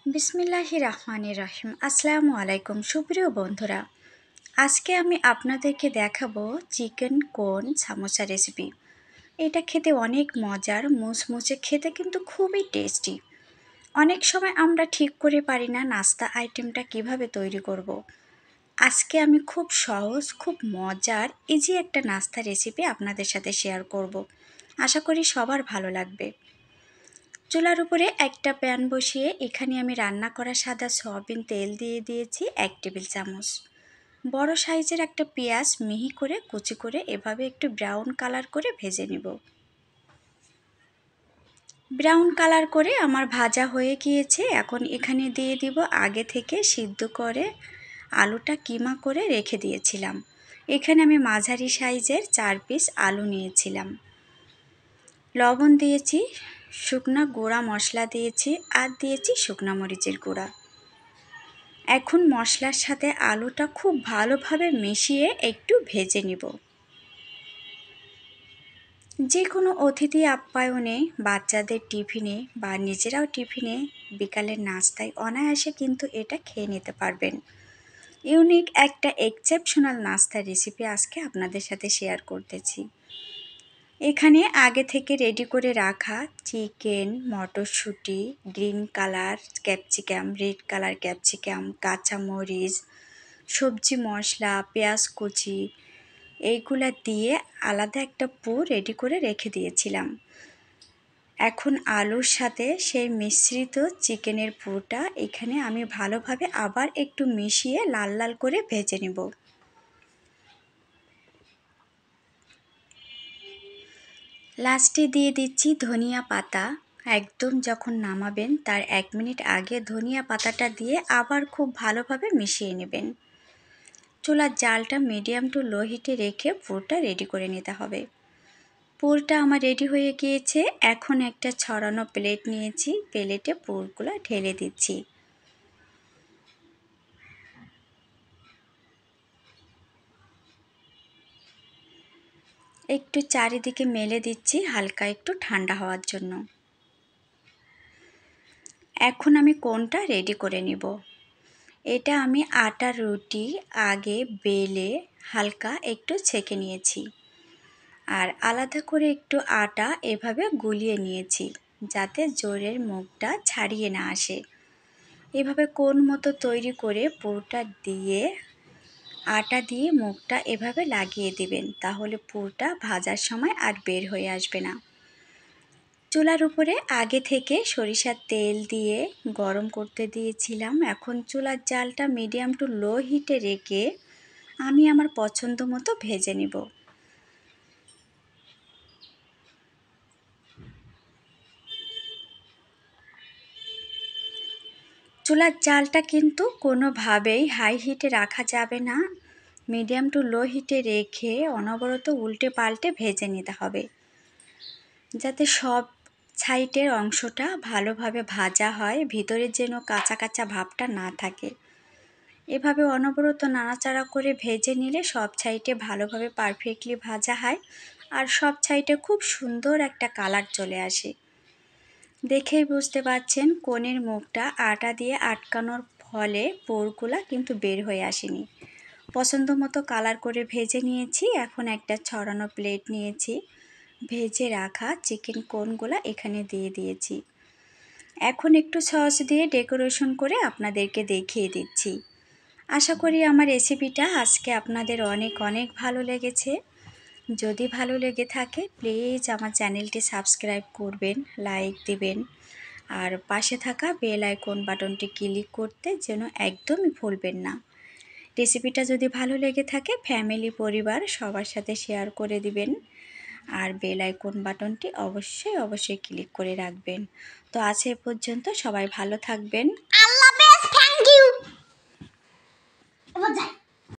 বিসমিল্লাহির রহমানির রহিম। আসসালামু আলাইকুম সুপ্রিয় বন্ধুরা, আজকে আমি আপনাদেরকে দেখাবো চিকেন কোন সামোসা রেসিপি। এটা খেতে অনেক মজার, মুচমুচে, খেতে কিন্তু খুবই টেস্টি। অনেক সময় আমরা ঠিক করে পারি না নাস্তা আইটেমটা কিভাবে তৈরি করব। আজকে আমি খুব সহজ, খুব মজার, ইজি একটা নাস্তা রেসিপি আপনাদের সাথে শেয়ার করব। আশা করি সবার ভালো লাগবে। চুলার উপরে একটা প্যান বসিয়ে এখানে আমি রান্না করা সাদা সয়াবিন তেল দিয়ে দিয়েছি 1 টেবিল চামচ। বড় সাইজের একটা পেঁয়াজ মিহি করে কুচি করে এভাবে একটু ব্রাউন কালার করে ভেজে নিব। ব্রাউন কালার করে আমার ভাজা হয়ে গিয়েছে। এখন এখানে দিয়ে দিব আগে থেকে সিদ্ধ করে আলুটা কিমা করে রেখে দিয়েছিলাম। এখানে আমি মাঝারি সাইজের 4 পিস আলু নিয়েছিলাম। লবণ দিয়েছি, শুকনা গুঁড়া মশলা দিয়েছি, আর দিয়েছি শুকনা মরিচের গুঁড়া। এখন মশলার সাথে আলুটা খুব ভালোভাবে মিশিয়ে একটু ভেজে নিব। যে কোনো অতিথি আপ্যায়নে, বাচ্চাদের টিফিনে বা নিজেরাও টিফিনে, বিকালের নাস্তায় অনায়াসে কিন্তু এটা খেয়ে নিতে পারবেন। ইউনিক একটা এক্সেপশনাল নাস্তার রেসিপি আজকে আপনাদের সাথে শেয়ার করতেছি। এখানে আগে থেকে রেডি করে রাখা চিকেন, মটরশুঁটি, green colour capsicum, red colour capsicum, কাঁচামরিচ, সবজি মশলা, পেঁয়াজ কুচি, এইগুলা দিয়ে আলাদা একটা পুর রেডি করে রেখে দিয়েছিলাম। এখন আলুর সাথে সেই মিশ্রিত চিকেনের পুরটা এখানে আমি ভালোভাবে আবার একটু মিশিয়ে লাল লাল করে ভেজে নেব। লাস্টে দিয়ে দিচ্ছি ধনিয়া পাতা। একদম যখন নামাবেন তার 1 মিনিট আগে ধনিয়া পাতাটা দিয়ে আবার খুব ভালোভাবে মিশিয়ে নেবেন। চুলার জালটা মিডিয়াম টু লো হিটে রেখে পুরটা রেডি করে নিতে হবে। পুরটা আমার রেডি হয়ে গিয়েছে। এখন একটা ছড়ানো প্লেট নিয়েছি, প্লেটে পুরগুলো ঢেলে দিচ্ছি। একটু চারিদিকে মেলে দিচ্ছি হালকা একটু ঠান্ডা হওয়ার জন্য। এখন আমি কোনটা রেডি করে নিব। এটা আমি আটার রুটি আগে বেলে হালকা একটু ছেঁকে নিয়েছি, আর আলাদা করে একটু আটা এভাবে গুলিয়ে নিয়েছি যাতে জোরের মুখটা ছাড়িয়ে না আসে। এভাবে কোন মতো তৈরি করে পুরটা দিয়ে আটা দিয়ে মুখটা এভাবে লাগিয়ে দিবেন, তাহলে পুরটা ভাজার সময় আর বের হয়ে আসবে না। চুলার উপরে আগে থেকে সরিষার তেল দিয়ে গরম করতে দিয়েছিলাম। এখন চুলার জালটা মিডিয়াম টু লো হিটে রেখে আমি আমার পছন্দ মতো ভেজে নিব। চুলার জালটা কিন্তু কোনোভাবেই হাই হিটে রাখা যাবে না। মিডিয়াম টু লো হিটে রেখে অনবরত উল্টে পাল্টে ভেজে নিতে হবে, যাতে সব সাইডের অংশটা ভালোভাবে ভাজা হয়, ভিতরে যেন কাঁচা কাঁচা ভাবটা না থাকে। এভাবে অনবরত নাড়াচাড়া করে ভেজে নিলে সব সাইডে ভালোভাবে পারফেক্টলি ভাজা হয়, আর সব সাইডে খুব সুন্দর একটা কালার চলে আসে। দেখেই বুঝতে পারছেন কোণের মুখটা আটা দিয়ে আটকানোর ফলে পোরগুলা কিন্তু বের হয়ে আসেনি। পছন্দ মতো কালার করে ভেজে নিয়েছি। এখন একটা ছড়ানো প্লেট নিয়েছি, ভেজে রাখা চিকেন কোনগুলা এখানে দিয়ে দিয়েছি। এখন একটু সস দিয়ে ডেকোরেশন করে আপনাদেরকে দেখিয়ে দিচ্ছি। আশা করি আমার রেসিপিটা আজকে আপনাদের অনেক অনেক ভালো লেগেছে। যদি ভালো লেগে থাকে প্লিজ আমার চ্যানেলটি সাবস্ক্রাইব করবেন, লাইক দিবেন, আর পাশে থাকা বেল আইকন বাটনটি ক্লিক করতে যেন একদমই ভুলবেন না। রেসিপিটা যদি ভালো লেগে থাকে ফ্যামিলি, পরিবার সবার সাথে শেয়ার করে দিবেন, আর বেল আইকন বাটনটি অবশ্যই অবশ্যই ক্লিক করে রাখবেন। তো আজ এ পর্যন্ত, সবাই ভালো থাকবেন। আল্লাহ হাফেজ, থ্যাংক ইউ।